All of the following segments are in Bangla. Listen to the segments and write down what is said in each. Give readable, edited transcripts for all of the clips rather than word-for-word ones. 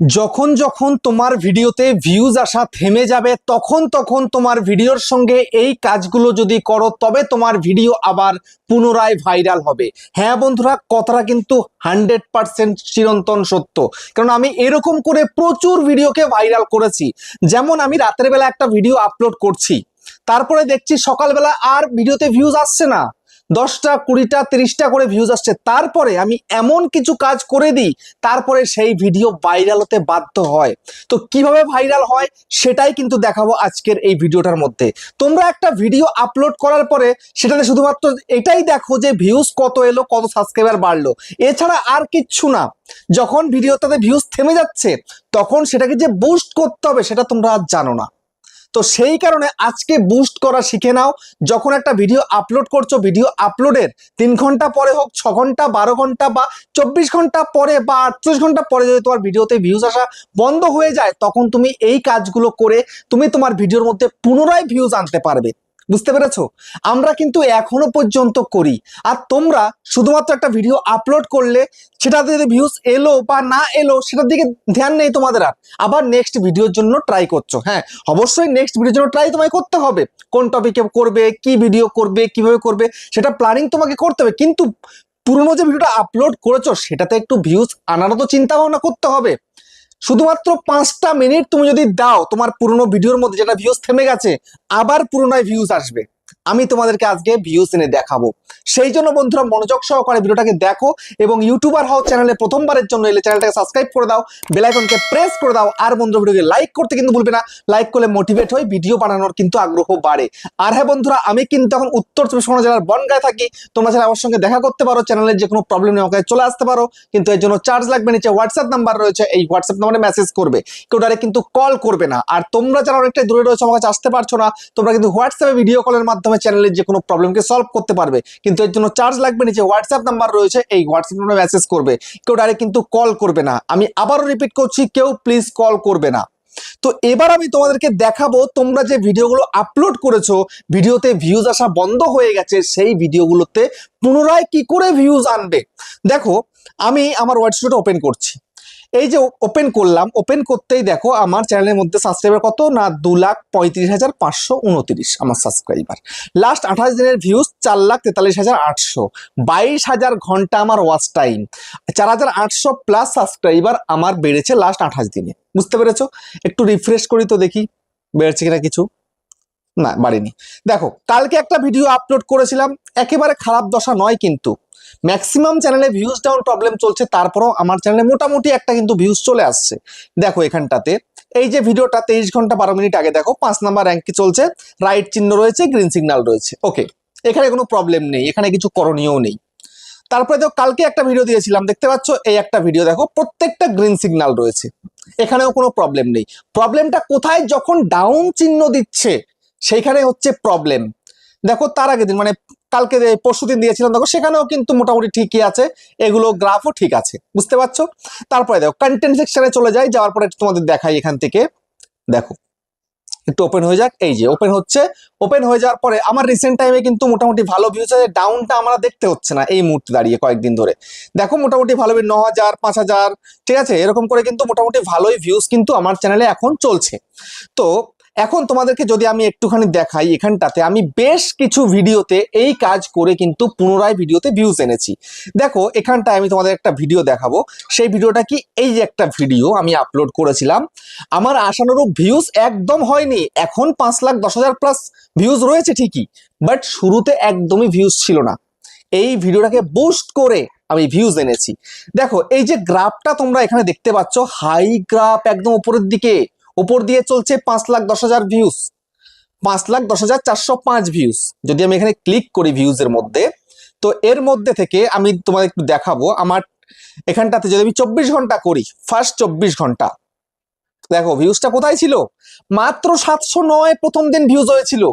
যখন যখন তোমার ভিডিওতে ভিউজ আসা থেমে যাবে তখন তখন তোমার ভিডিওর সঙ্গে এই কাজগুলো যদি করো তবে তোমার ভিডিও আবার পুনরায় ভাইরাল হবে। হ্যাঁ বন্ধুরা, কথাটা কিন্তু 100% চিরন্তন সত্য। কারণ আমি এরকম করে প্রচুর ভিডিওকে ভাইরাল করেছি। যেমন আমি রাতের বেলা একটা ভিডিও আপলোড করছি, তারপরে দেখছি সকালবেলা আর ভিডিওতে ভিউজ আসছে না, 10টা 20টা 30টা করে ভিউজ আসছে। তারপরে আমি এমন কিছু কাজ করে দিই, তারপরে সেই ভিডিও ভাইরাল হতে বাধ্য হয়। তো কিভাবে ভাইরাল হয় সেটাই কিন্তু দেখাবো আজকের এই ভিডিওটার মধ্যে। তোমরা একটা ভিডিও আপলোড করার পরে সেটাতে শুধুমাত্র এটাই দেখো যে ভিউজ কত এলো, কত সাবস্ক্রাইবার বাড়লো, এছাড়া আর কিচ্ছু না। যখন ভিডিওটাতে ভিউজ থেমে যাচ্ছে তখন সেটাকে যে বুস্ট করতে হবে সেটা তোমরা আজ জানো না। তো সেই কারণে আজকে বুস্ট করা শিখে নাও। যখন একটা ভিডিও আপলোড করছো, ভিডিও আপলোডের 3 ঘন্টা পরে হোক, 6 ঘন্টা, 12 ঘন্টা বা 24 ঘন্টা পরে বা 38 ঘন্টা পরে যদি তোমার ভিডিওতে ভিউজ আসা বন্ধ হয়ে যায়, তখন তুমি এই কাজগুলো করে তুমি তোমার ভিডিওর মধ্যে পুনরায় ভিউজ আনতে পারবে। বুঝতে পেরেছো? আমরা কিন্তু এখনো পর্যন্ত করি। আর তোমরা শুধুমাত্র একটা ভিডিও আপলোড করলে সেটাতে যদি ভিউজ এলো বা না এলো সেটার দিকে ধ্যান নেই তোমাদের, আর আবার নেক্সট ভিডিওর জন্য ট্রাই করছো। হ্যাঁ, অবশ্যই নেক্সট ভিডিওর জন্য ট্রাই তোমায় করতে হবে। কোন টপিকে করবে, কি ভিডিও করবে, কিভাবে করবে সেটা প্ল্যানিং তোমাকে করতে হবে। কিন্তু পুরোনো যে ভিডিওটা আপলোড করেছো সেটাতে একটু ভিউজ আনারও তো চিন্তা ভাবনা করতে হবে। শুধুমাত্র 5টা মিনিট তুমি যদি দাও তোমার পুরোনো ভিডিওর মধ্যে যেটা ভিউজ থেমে গেছে, আবার পুরোনায় ভিউজ আসবে। আমি তোমাদেরকে আজকে ভিউজ এনে দেখাবো। সেই জন্য বন্ধুরা মনোযোগ সহকারে ভিডিওটাকে দেখো এবং ইউটিউবার হও চ্যানেলে প্রথমবারের জন্য এলে চ্যানেলটাকে সাবস্ক্রাইব করে দাও, বেল আইকনকে প্রেস করে দাও। আর বন্ধুরা ভিডিওকে লাইক করতে কিন্তু ভুলবে না, লাইক করলে মোটিভেট হই, ভিডিও বানানোর কিন্তু আগ্রহ বাড়ে। আর হ্যাঁ বন্ধুরা, আমি কিন্তু এখন উত্তর চব্বিশ পরগনা জেলার বনগাঁয় থাকি। তোমরা চাইলে আমার সঙ্গে দেখা করতে পারো, চ্যানেলের যে কোনো প্রবলেম নিয়ে আমাকে চলে আসতে পারো। কিন্তু এর জন্য চার্জ লাগবে, নিচে হোয়াটসঅ্যাপ নাম্বার রয়েছে, এই হোয়াটসঅ্যাপ নাম্বারে মেসেজ করবে, কেউ ডাইরেক্ট কিন্তু কল করবে না। আর তোমরা যারা অনেকটাই দূরে রয়েছে, আমার কাছে আসতে পারছো না, তোমরা কিন্তু হোয়াটসঅ্যাপে ভিডিও কলের মাধ্যমে চ্যানেলের যে কোনো প্রবলেমকে সলভ করতে পারবে। কিন্তু এর জন্য চার্জ লাগবে, নিচে হোয়াটসঅ্যাপ নাম্বার রয়েছে, এই হোয়াটসঅ্যাপ নাম্বারে মেসেজ করবে, কেউ ডাইরেক্ট কিন্তু কল করবে না। আমি আবারও রিপিট করছি, কেউ প্লিজ কল করবে না। তো এবার আমি তোমাদেরকে দেখাবো তোমরা যে ভিডিওগুলো আপলোড করেছো, ভিডিওতে ভিউজ আসা বন্ধ হয়ে গেছে, সেই ভিডিওগুলোতে পুনরায় কি করে ভিউজ আনবে। দেখো, আমি আমার ওয়াইড স্টুডিওটা ওপেন করছি। এই যে ওপেন করলাম, ওপেন করতেই দেখো আমার চ্যানেলের মধ্যে সাবস্ক্রাইবার কত না, 2,35,529 আমার সাবস্ক্রাইবার। লাস্ট 28 দিনের ভিউজ 4,43,800, 22,000 ঘন্টা আমার ওয়াচ টাইম, 4,800 প্লাস সাবস্ক্রাইবার আমার বেড়েছে লাস্ট 28 দিনে। বুঝতে পেরেছো? একটু রিফ্রেশ করি তো দেখি বেড়েছে কিনা কিছু। না, বাড়েনি। দেখো, কালকে একটা ভিডিও আপলোড করেছিলাম, একেবারে খারাপ দশা নয়, কিন্তু ম্যাক্সিমাম চ্যানেলে ভিউজ ডাউন প্রবলেম চলছে, তারপরও আমার চ্যানেলে মোটামুটি একটা কিন্তু ভিউজ চলে আসছে। দেখো এখানটাতে এই যে ভিডিওটা 23 ঘন্টা 12 মিনিট আগে, দেখো 5 নাম্বার র্যাঙ্কে চলছে, রাইট চিহ্ন রয়েছে, গ্রিন সিগন্যাল রয়েছে। ওকে, এখানে কোনো প্রবলেম নেই, এখানে কিছু করণীয় নেই। তারপরে দেখো কালকে একটা ভিডিও দিয়েছিলাম, দেখতে পাচ্ছ এই একটা ভিডিও, দেখো প্রত্যেকটা গ্রিন সিগন্যাল রয়েছে, এখানেও কোনো প্রবলেম নেই। প্রবলেমটা কোথায়? যখন ডাউন চিহ্ন দিচ্ছে সেইখানে হচ্ছে প্রবলেম। দেখো তার আগের দিন মানে কালকে পরশুদিন দিয়েছিলাম, দেখো সেখানেও কিন্তু মোটামুটি ঠিকই আছে, এগুলো গ্রাফও ঠিক আছে। বুঝতে পারছো? তারপরে দেখো কন্টেন্ট সেকশনে চলে যাই, যাওয়ার পরে তোমাদের দেখাই এখান থেকে। দেখো একটু ওপেন হয়ে যাক, এই যে ওপেন হচ্ছে। ওপেন হয়ে যাওয়ার পরে আমার রিসেন্ট টাইমে কিন্তু মোটামুটি ভালো ভিউজ আছে, ডাউনটা আমরা দেখতে হচ্ছে না এই মুহূর্তে দাঁড়িয়ে কয়েকদিন ধরে। দেখো মোটামুটি ভালো 9,000 5,000, ঠিক আছে, এরকম করে কিন্তু মোটামুটি ভালোই ভিউজ কিন্তু আমার চ্যানেলে এখন চলছে। তো এখন তোমাদেরকে যদি আমি একটুখানি দেখাই, এখানটাতে আমি বেশ কিছু ভিডিওতে এই কাজ করে কিন্তু পুনরায় ভিডিওতে ভিউজ এনেছি। দেখো এখানটায় আমি তোমাদের একটা ভিডিও দেখাবো। সেই ভিডিওটা কি, এই যে একটা ভিডিও আমি আপলোড করেছিলাম, আমার আশানুরূপ ভিউজ একদম হয়নি। এখন 5,10,000 প্লাস ভিউজ রয়েছে ঠিকই, বাট শুরুতে একদমই ভিউজ ছিল না। এই ভিডিওটাকে বুস্ট করে আমি ভিউজ এনেছি। দেখো এই যে গ্রাফটা তোমরা এখানে দেখতে পাচ্ছ, হাই গ্রাফ একদম উপরের দিকে, উপর দিয়ে চলছে 5,10,000 ভিউজ, 5,10,405 ভিউজ। যদি আমি এখানে ক্লিক করি ভিউজের মধ্যে, তো এর মধ্যে থেকে আমি তোমাদের একটু দেখাবো আমার এখানটাতে যদি আমি 24 ঘন্টা করি, ফার্স্ট 24 ঘন্টা, দেখো ভিউজটা কোথায় ছিল, মাত্র 709 প্রথম দিন ভিউজ হয়েছিল।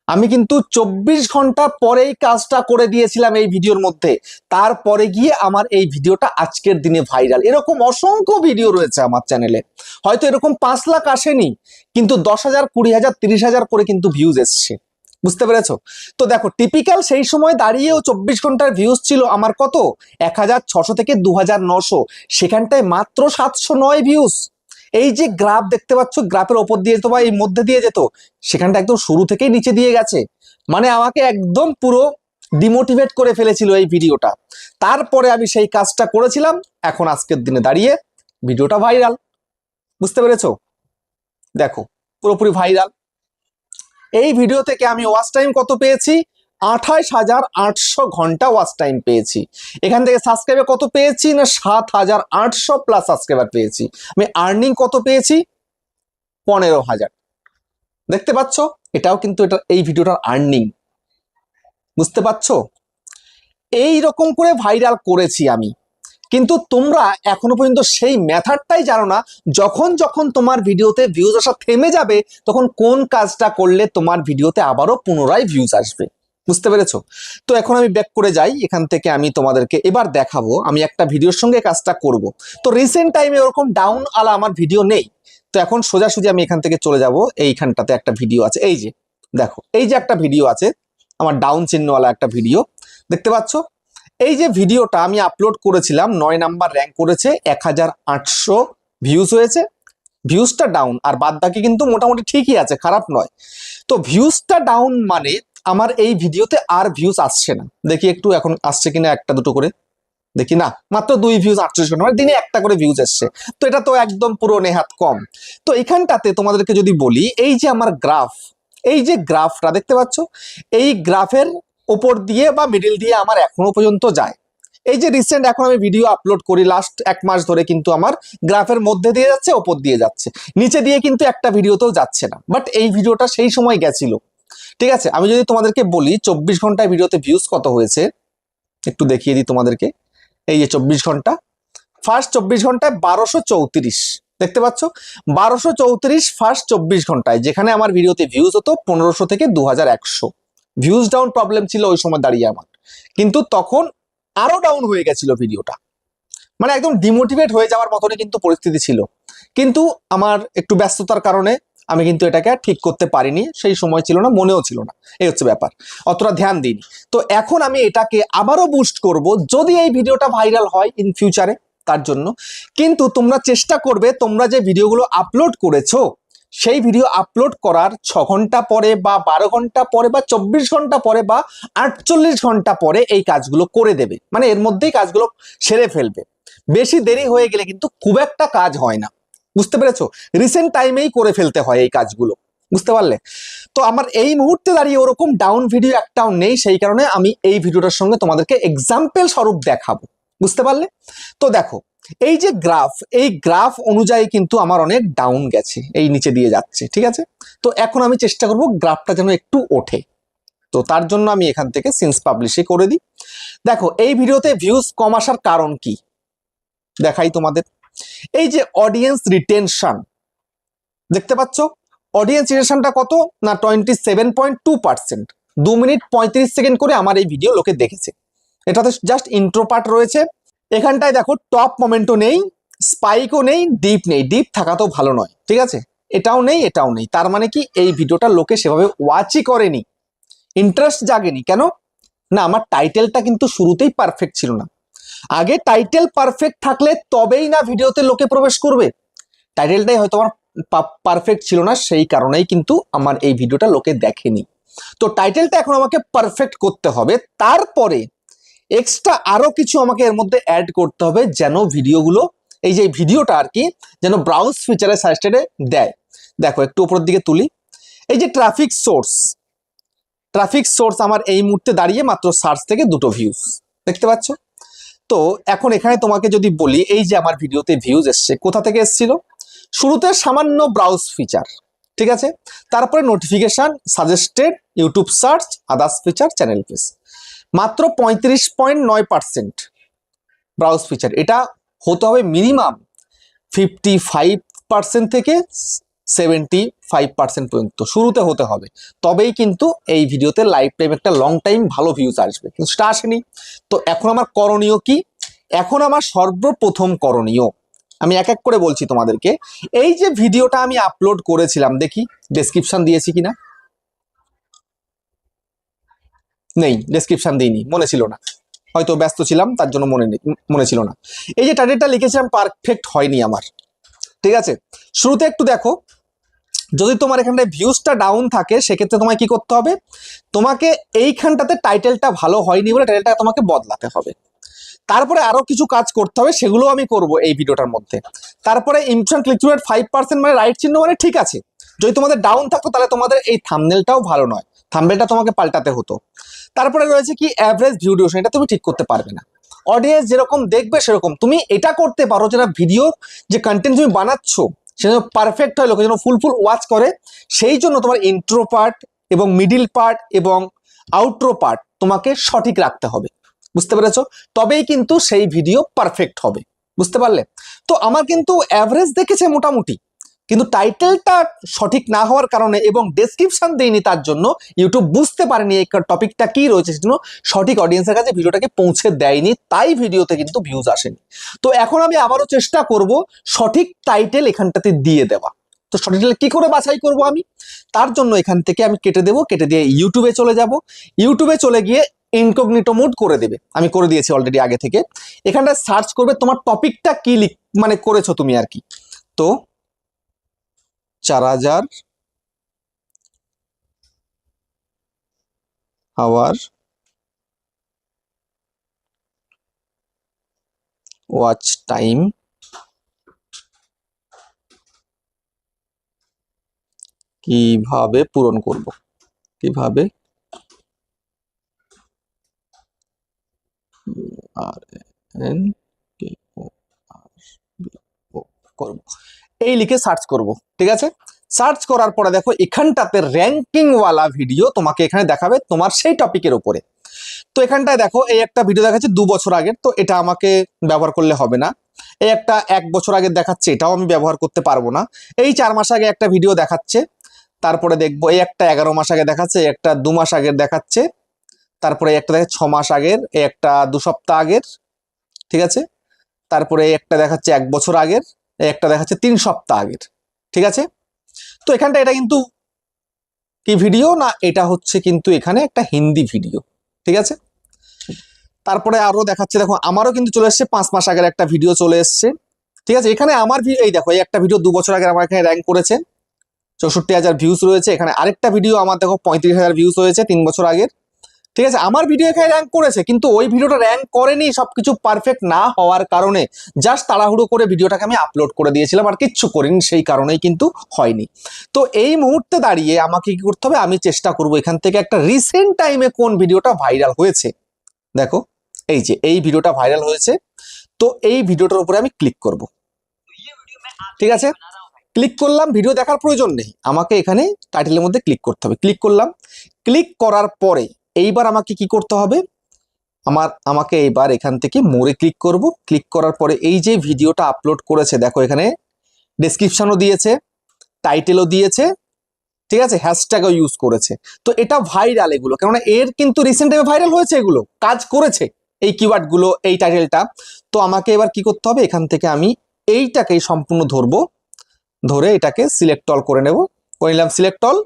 আমি কিন্তু 24 ঘন্টা পরেই কাজটা করে দিয়েছিলাম এই ভিডিওর মধ্যে, তারপরে গিয়ে আমার এই ভিডিওটা আজকের দিনে ভাইরাল। এরকম অসংখ্য ভিডিও রয়েছে আমার চ্যানেলে, হয়তো এরকম 5 লাখ আসেনি, কিন্তু 10,000 20,000 30,000 করে কিন্তু ভিউজ এসছে। বুঝতে পেরেছো? তো দেখো টিপিক্যাল সেই সময় দাঁড়িয়েও 24 ঘন্টার ভিউজ ছিল আমার কত 1600 থেকে 2900, সেখানটায় মাত্র 709 ভিউজ। এই যে গ্রাফ দেখতে পাচ্ছ, গ্রাফের ওপর দিয়ে যেত বা এই মধ্যে দিয়ে যেত, সেখানটা একদম শুরু থেকেই নিচে দিয়ে গেছে। মানে আমাকে একদম পুরো ডিমোটিভেট করে ফেলেছিল এই ভিডিওটা। তারপরে আমি সেই কাজটা করেছিলাম, এখন আজকের দিনে দাঁড়িয়ে ভিডিওটা ভাইরাল। বুঝতে পেরেছো? দেখো পুরোপুরি ভাইরাল। এই ভিডিও থেকে আমি ওয়াচ টাইম কত পেয়েছি? 28,800 ঘন্টা ওয়াচ টাইম পেয়েছি। এখান থেকে সাবস্ক্রাইবার কত পেয়েছি? না 7,800 প্লাস সাবস্ক্রাইবার পেয়েছি। আমি আর্নিং কত পেয়েছি? 15,000। দেখতে পাচ্ছ? এটাও কিন্তু এই ভিডিওটার আর্নিং। বুঝতে পারছো? এই রকম করে ভাইরাল করেছি আমি। কিন্তু তোমরা এখনো পর্যন্ত সেই মেথডটাই জানো না, যখন যখন তোমার ভিডিওতে ভিউজ আসা থেমে যাবে তখন কোন কাজটা করলে তোমার ভিডিওতে আবারও পুনরায় ভিউজ আসবে। বুঝতে পেরেছো? তো এখন আমি ব্যাক করে যাই, এখান থেকে আমি তোমাদেরকে এবার দেখাবো আমি একটা ভিডিওর সঙ্গে কাজটা করব। তো রিসেন্ট টাইমে ওরকম ডাউন আলা আমার ভিডিও নেই। তো এখন সোজাসুজি আমি এখান থেকে চলে যাব, এইখানটাতে একটা ভিডিও আছে। এই যে দেখো, এই যে একটা ভিডিও আছে আমার ডাউন চিহ্নওয়ালা একটা ভিডিও, দেখতে পাচ্ছ? এই যে ভিডিওটা আমি আপলোড করেছিলাম, 9 নাম্বার র্যাঙ্ক করেছে, 1800 ভিউজ হয়েছে। ভিউজটা ডাউন, আর বাদ বাকি কিন্তু মোটামুটি ঠিকই আছে, খারাপ নয়। তো ভিউজটা ডাউন মানে আমার এই ভিডিওতে আর ভিউজ আসছে না। দেখি একটু এখন আসছে কিনা, একটা দুটো করে দেখি। না, মাত্র 2 ভিউজ 48 ঘন্টা, মানে দিনে একটা করে ভিউজ এসছে। তো এটা তো একদম পুরো নেহাত কম। তো এখানটাতে তোমাদেরকে যদি বলি, এই যে আমার গ্রাফ, এই যে গ্রাফটা দেখতে পাচ্ছ, এই গ্রাফের ওপর দিয়ে বা মিডিল দিয়ে আমার এখনো পর্যন্ত যায়। এই যে রিসেন্ট এখন আমি ভিডিও আপলোড করি লাস্ট 1 মাস ধরে, কিন্তু আমার গ্রাফের মধ্যে দিয়ে যাচ্ছে, ওপর দিয়ে যাচ্ছে, নিচে দিয়ে কিন্তু একটা ভিডিওতেও যাচ্ছে না। বাট এই ভিডিওটা সেই সময় গেছিল। ঠিক আছে, আমি যদি তোমাদেরকে বলি 24 ঘন্টায় ভিডিওতে ভিউজ কত হয়েছে একটু দেখিয়ে দিই তোমাদেরকে। এই যে 24 ঘন্টা, ফার্স্ট 24 ঘন্টায় 1234, দেখতে পাচ্ছ? 1234 ফার্স্ট 24 ঘন্টায়, যেখানে আমার ভিডিওতে ভিউজ হতো 1500 থেকে 2100। ভিউজ ডাউন প্রবলেম ছিল ওই সময় দাঁড়িয়ে আমার, কিন্তু তখন আরো ডাউন হয়ে গেছিল ভিডিওটা, মানে একদম ডিমোটিভেট হয়ে যাওয়ার মতনই কিন্তু পরিস্থিতি ছিল। কিন্তু আমার একটু ব্যস্ততার কারণে আমি কিন্তু এটাকে ঠিক করতে পারিনি, সেই সময় ছিল না, মনেও ছিল না, এই হচ্ছে ব্যাপার, অতটা ধ্যান দিইনি। তো এখন আমি এটাকে আবারও বুস্ট করব যদি এই ভিডিওটা ভাইরাল হয় ইন ফিউচারে, তার জন্য। কিন্তু তোমরা চেষ্টা করবে, তোমরা যে ভিডিওগুলো আপলোড করেছো সেই ভিডিও আপলোড করার 6 ঘন্টা পরে বা 12 ঘন্টা পরে বা 24 ঘন্টা পরে বা 48 ঘন্টা পরে এই কাজগুলো করে দেবে, মানে এর মধ্যেই কাজগুলো সেরে ফেলবে। বেশি দেরি হয়ে গেলে কিন্তু খুব একটা কাজ হয় না। বুঝতে পেরেছো? রিসেন্ট টাইমেই করে ফেলতে হয় এই কাজগুলো। বুঝতে পারলে? তো আমার এই মুহূর্তে দাঁড়িয়ে ওরকম ডাউন ভিডিও একটাও নেই, সেই কারণে আমি এই ভিডিওটার সঙ্গে তোমাদেরকে এক্সাম্পল স্বরূপ দেখাবো। বুঝতে পারলে? তো দেখো, এই যে গ্রাফ, এই গ্রাফ অনুযায়ী কিন্তু আমার অনেক ডাউন গেছে, এই নিচে দিয়ে যাচ্ছে। ঠিক আছে, তো এখন আমি চেষ্টা করব গ্রাফটা যেন একটু ওঠে। তো তার জন্য আমি এখান থেকে সিন্স পাবলিশে করে দিই। দেখো এই ভিডিওতে ভিউজ কম আসার কারণ কি দেখাই তোমাদের। এই যে অডিয়েন্স রিটেনশন দেখতে পাচ্ছ, অডিয়েন্স রিটেনশনটা কত না 27.2%। 2 মিনিট 35 সেকেন্ড করে আমার এই ভিডিও লোকে দেখেছে। এটাতে জাস্ট ইন্ট্রো পার্ট রয়েছে। এখানটায় দেখো টপ মোমেন্টও নেই, স্পাইকও নেই, ডিপ নেই। ডিপ থাকা তো ভালো নয়, ঠিক আছে? এটাও নেই, এটাও নেই। তার মানে কি এই ভিডিওটা লোকে সেভাবে ওয়াচই করেনি, ইন্টারেস্ট জাগেনি। কেন না, আমার টাইটেলটা কিন্তু শুরুতেই পারফেক্ট ছিল না। আগে টাইটেল পারফেক্ট থাকলে তবেই না ভিডিওতে লোকে প্রবেশ করবে। টাইটেলটাই হয়তো আমার পারফেক্ট ছিল না, সেই কারণেই কিন্তু আমার এই ভিডিওটা লোকে দেখেনি। তো টাইটেলটা এখন আমাকে পারফেক্ট করতে হবে, তারপরে এক্সট্রা আরো কিছু আমাকে এর মধ্যে অ্যাড করতে হবে, যেন ভিডিওগুলো, এই যে ভিডিওটা আর কি, যেন ব্রাউজ ফিচারে সাজেস্টেডে দেয়। দেখো একটু উপরের দিকে তুলি, এই যে ট্রাফিক সোর্স আমার এই মুহূর্তে দাঁড়িয়ে মাত্র সার্চ থেকে 2টো ভিউজ, দেখতে পাচ্ছ? তো এখন এখানে তোমাকে যদি বলি, এই যে আমার ভিডিওতে ভিউজ এসছে, কোথা থেকে এসেছিল? শুরুতে সামান্য ব্রাউজ ফিচার, ঠিক আছে, তারপরে notification, suggested, YouTube search, others feature, channel page. মাত্র 35.9% ব্রাউজ ফিচার। এটা হতে হবে মিনিমাম 55% থেকে 75% পর্যন্ত শুরুতে হতে হবে, তবেই কিন্তু এই ভিডিওতে লাইফ টাইম একটা লং টাইম ভালো ভিউজ আসবে, কিন্তু সেটা আসেনি। তো এখন আমার করণীয় কি? এখন আমার সর্বপ্রথম করণীয়, আমি এক এক করে বলছি তোমাদেরকে। এই যে ভিডিওটা আমি আপলোড করেছিলাম, দেখি ডেসক্রিপশন দিয়েছি কিনা। নেই, ডেসক্রিপশন দিইনি, মনে ছিল না, হয়তো ব্যস্ত ছিলাম তার জন্য মনে ছিল না। এই যে টাইটেলটা লিখেছিলাম পারফেক্ট হয়নি আমার, ঠিক আছে। শুরুতে একটু দেখো, যদি তোমার এখানটায় ভিউজটা ডাউন থাকে সেক্ষেত্রে তোমায় কি করতে হবে, তোমাকে এইখানটাতে টাইটেলটা ভালো হয়নি বলে টাইটেলটা তোমাকে বদলাতে হবে। তারপরে আরো কিছু কাজ করতে হবে, সেগুলো আমি করব এই ভিডিওটার মধ্যে। তারপরে ইমপ্রেশন ক্লিক থ্রু রেট 5% মানে রাইট চিহ্ন মানে ঠিক আছে। যদি তোমাদের ডাউন থাকতো তাহলে তোমাদের এই থাম্বনেলটাও ভালো নয়, থাম্বনেলটা তোমাকে পাল্টাতে হতো। তারপরে রয়েছে কি অ্যাভারেজ ভিউ ডিউরেশন, এটা তুমি ঠিক করতে পারবে না। অডিয়েন্স যেরকম দেখবে সেরকম তুমি এটা করতে পারো, যেটা ভিডিও যে কন্টেন্ট তুমি বানাচ্ছ সেটা পারফেক্ট হয়, লোকে যেন ফুল ওয়াচ করে, সেই জন্য তোমার ইন্ট্রো পার্ট এবং মিডিল পার্ট এবং আউট্রো পার্ট তোমাকে সঠিক রাখতে হবে, বুঝতে পেরেছো? তবেই কিন্তু সেই ভিডিও পারফেক্ট হবে, বুঝতে পারলে? তো আমার কিন্তু অ্যাভারেজ দেখেছে মোটামুটি, কিন্তু টাইটেলটা সঠিক না হওয়ার কারণে এবং ডেসক্রিপশন দেয়নি, তার জন্য ইউটিউব বুঝতে পারেনি এই টপিকটা কি রয়েছে, সেজন্য সঠিক অডিয়েন্সের কাছে ভিডিওটাকে পৌঁছে দেয়নি, তাই ভিডিওতে কিন্তু ভিউজ আসেনি। তো এখন আমি আবারও চেষ্টা করব সঠিক টাইটেল এখানটাতে দিয়ে দেওয়া। তো সঠিক টাইটেল কি করে বাছাই করব আমি, তার জন্য এখান থেকে আমি কেটে দেবো, কেটে দিয়ে ইউটিউবে চলে যাব। ইউটিউবে চলে গিয়ে ইনকগনিটো মোড করে দেবে, আমি করে দিয়েছি অলরেডি আগে থেকে। এখানটা সার্চ করবে তোমার টপিকটা কি মানে করেছো তুমি আর কি। তো 4000 আওয়ার ওয়াচ টাইম কিভাবে পূরণ করব, কিভাবে করব, এই লিখে সার্চ করব, ঠিক আছে। সার্চ করার পরে দেখো এখানটাতে র্যাঙ্কিং ওয়ালা ভিডিও তোমাকে এখানে দেখাবে তোমার সেই টপিকের উপরে। তো এখানটায় দেখো এই একটা ভিডিও দেখাচ্ছে 2 বছর আগের, তো এটা আমাকে ব্যবহার করলে হবে না। এই একটা 1 বছর আগের দেখাচ্ছে, এটাও আমি ব্যবহার করতে পারবো না। এই 4 মাস আগে একটা ভিডিও দেখাচ্ছে, তারপরে দেখবো এই একটা 11 মাস আগে দেখাচ্ছে, এই একটা 2 মাস আগের দেখাচ্ছে, তারপরে একটা দেখে 6 মাস আগের, এই একটা 2 সপ্তাহ আগের, ঠিক আছে। তারপরে এই একটা দেখাচ্ছে 1 বছর আগের, এই একটা দেখাচ্ছে 3 সপ্তাহ আগের, ঠিক আছে। তো এখানটা এটা কিন্তু কি ভিডিও না, এটা হচ্ছে কিন্তু এখানে একটা হিন্দি ভিডিও, ঠিক আছে। তারপরে আরো দেখাচ্ছে, দেখো আমারও কিন্তু চলে এসছে 5 মাস আগের একটা ভিডিও চলে এসছে, ঠিক আছে। এখানে আমার এই দেখো এই একটা ভিডিও 2 বছর আগে আমার এখানে র্যাঙ্ক করেছে, 64,000 ভিউজ রয়েছে। এখানে আরেকটা ভিডিও আমার দেখো 35,000 ভিউজ হয়েছে 3 বছর আগের, ঠিক আছে। আমার ভিডিও এখানে র্যাঙ্ক করেছে, কিন্তু ওই ভিডিওটা র্যাঙ্ক করেনি সবকিছু পারফেক্ট না হওয়ার কারণে। জাস্ট তাড়াহুড়ো করে ভিডিওটাকে আমি আপলোড করে দিয়েছিলাম, আর কিচ্ছু করিনি, সেই কারণেই কিন্তু হয়নি। তো এই মুহূর্তে দাঁড়িয়ে আমাকে কি করতে হবে, আমি চেষ্টা করব এখান থেকে একটা রিসেন্ট টাইমে কোন ভিডিওটা ভাইরাল হয়েছে। দেখো এই যে এই ভিডিওটা ভাইরাল হয়েছে, তো এই ভিডিওটার উপরে আমি ক্লিক করব, ঠিক আছে। ক্লিক করলাম, ভিডিও দেখার প্রয়োজন নেই, আমাকে এখানে টাইটেলের মধ্যে ক্লিক করতে হবে। ক্লিক করলাম, ক্লিক করার পরে এইবার আমাকে কি করতে হবে, আমাকে এইবার এখান থেকে মোরে ক্লিক করব। ক্লিক করার পরে এই যে ভিডিওটা আপলোড করেছে, দেখো এখানে ডেসক্রিপশনও দিয়েছে, টাইটেলও দিয়েছে, ঠিক আছে, হ্যাশট্যাগও ইউজ করেছে। তো এটা ভাইরাল এগুলো, কেননা এর কিন্তু রিসেন্ট টাইমে ভাইরাল হয়েছে, এগুলো কাজ করেছে এই কিওয়ার্ডগুলো, এই টাইটেলটা। তো আমাকে এবার কি করতে হবে, এখান থেকে আমি এইটাকেই সম্পূর্ণ ধরবো, ধরে এটাকে সিলেক্ট অল করে নেব, করে নিলাম সিলেক্ট অল,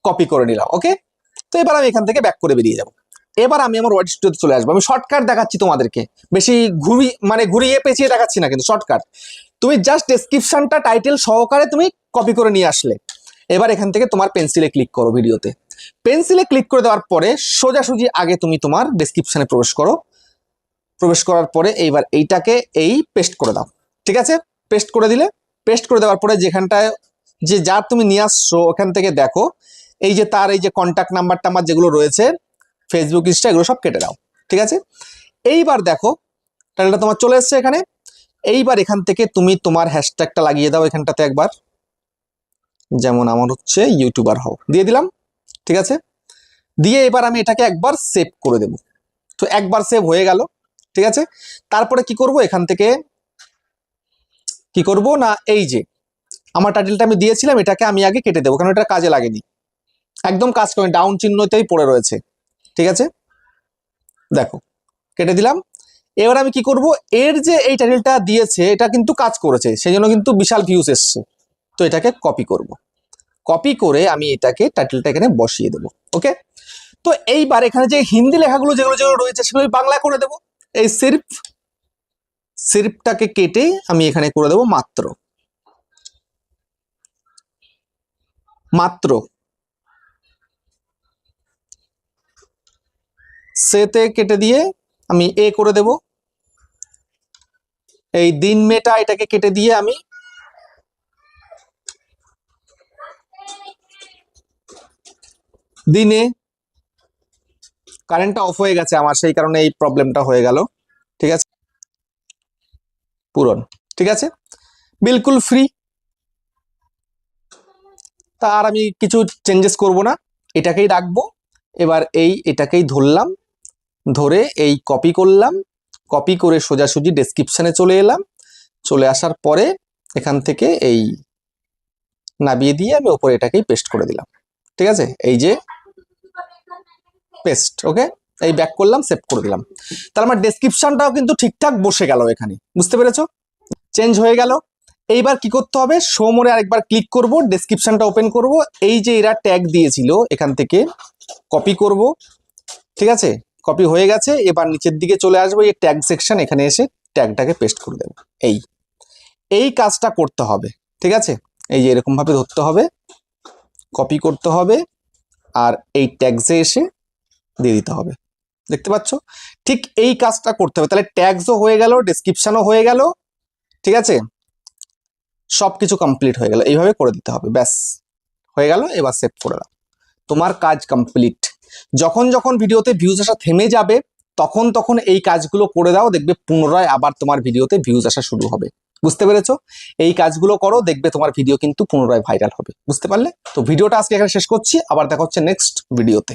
কপি করে নিলাম, ওকে। তো এবার আমি এখান থেকে ব্যাক করে বেরিয়ে যাব। এবার আমি আমার ওয়ার্ড স্টুডিওতে চলে আসবো। আমি শর্টকাট দেখাচ্ছি তোমাদেরকে, বেশি ঘুরিয়ে পেঁচিয়ে দেখাচ্ছি না কিন্তু, শর্টকাট। তুমি জাস্ট ডেসক্রিপশনটা টাইটেল সহকারে তুমি কপি করে নিয়ে আসলে, এবার এখান থেকে তোমার পেন্সিলে ক্লিক করো, ভিডিওতে পেন্সিলে ক্লিক করে দেওয়ার পরে সোজাসুজি আগে তুমি তোমার ডেসক্রিপশনে প্রবেশ করো। প্রবেশ করার পরে এইবার এইটাকে এই পেস্ট করে দাও, ঠিক আছে। পেস্ট করে দিলে, পেস্ট করে দেওয়ার পরে যেখানটায় যে যার তুমি নিয়ে আসছো ওখান থেকে দেখো এই যে তার এই যে কন্ট্যাক্ট নাম্বার টাম্বার যেগুলো রয়েছে, ফেসবুক ইনস্টা, এগুলো সব কেটে দাও, ঠিক আছে। এইবার দেখো টাইটেলটা তোমার চলে এসছে এখানে। এইবার এখান থেকে তুমি তোমার হ্যাশট্যাগটা লাগিয়ে দাও এখানটাতে একবার, যেমন আমার হচ্ছে ইউটিউবার হও, দিয়ে দিলাম, ঠিক আছে। দিয়ে এবার আমি এটাকে একবার সেভ করে দেব। তো একবার সেভ হয়ে গেল, ঠিক আছে। তারপরে কি করব, এখান থেকে কি করব না, এই যে আমার টাইটেলটা আমি দিয়েছিলাম এটাকে আমি আগে কেটে দেবো, কারণ এটা কাজে লাগেনি, একদম কাজ করে ডাউন চিহ্নতেই পড়ে রয়েছে, ঠিক আছে। দেখো কেটে দিলাম। এবার আমি কি করব, এর যে এই টাইটেলটা দিয়েছে এটা কিন্তু কাজ করেছে, সেই জন্য কিন্তু বিশাল ভিউজ এসছে। তো এটাকে কপি করব, কপি করে আমি এটাকে টাইটেলটা এখানে বসিয়ে দেবো, ওকে। তো এইবার এখানে যে হিন্দি লেখাগুলো যেগুলো যেগুলো রয়েছে সেগুলো বাংলা করে দেবো। এই সির্ফটাকে কেটে আমি এখানে করে দেবো মাত্র। মাত্র সেতে কেটে দিয়ে আমি এ করে দেব। এই দিন মেটা এটাকে কেটে দিয়ে আমি দিনে। কারেন্টটা অফ হয়ে গেছে আমার, সেই কারণে এই প্রবলেমটা হয়ে গেল। ঠিক আছে, পূরণ। ঠিক আছে, বিলকুল ফ্রি। তা আর আমি কিছু চেঞ্জেস করব না, এটাকেই রাখবো। এবার এটাকেই ধরলাম, ধরে এই কপি করলাম, কপি করে সোজাসুজি ডেসক্রিপশনে চলে এলাম। চলে আসার পরে এখান থেকে এই নামিয়ে দিয়ে আমি ওপরে এটাকেই পেস্ট করে দিলাম। ঠিক আছে, এই যে পেস্ট। ওকে, এই ব্যাক করলাম, সেভ করে দিলাম। তাহলে আমার ডেসক্রিপশনটাও কিন্তু ঠিকঠাক বসে গেল এখানে, বুঝতে পেরেছো? চেঞ্জ হয়ে গেল। এইবার কি করতে হবে, শো মোরে আরেকবার ক্লিক করব, ডেসক্রিপশনটা ওপেন করব। এই যে এরা ট্যাগ দিয়েছিল এখান থেকে কপি করব। ঠিক আছে, কপি হয়ে গেছে। এবার নিচের দিকে চলে আসবো, এই ট্যাগ সেকশন, এখানে এসে ট্যাগটাকে পেস্ট করে দেবো। এই কাজটা করতে হবে। ঠিক আছে, এই যে এরকম ভাবে ধরতে হবে, কপি করতে হবে, আর এই ট্যাগসে এসে দিয়ে দিতে হবে। দেখতে পাচ্ছ? ঠিক এই কাজটা করতে হবে। তাহলে ট্যাগসও হয়ে গেল, ডেসক্রিপশনও হয়ে গেল। ঠিক আছে, সবকিছু কমপ্লিট হয়ে গেল। এইভাবে করে দিতে হবে, ব্যাস হয়ে গেল। এবার সেভ করে দাও, তোমার কাজ কমপ্লিট। যখন যখন ভিডিওতে ভিউজ আসা থেমে যাবে তখন তখন এই কাজগুলো করে দাও, দেখবে পুনরায় আবার তোমার ভিডিওতে ভিউজ আসা শুরু হবে। বুঝতে পেরেছো? এই কাজগুলো করো, দেখবে তোমার ভিডিও কিন্তু পুনরায় ভাইরাল হবে। বুঝতে পারলে? তো ভিডিওটা আজকে এখানে শেষ করছি, আবার দেখা হচ্ছে নেক্সট ভিডিওতে।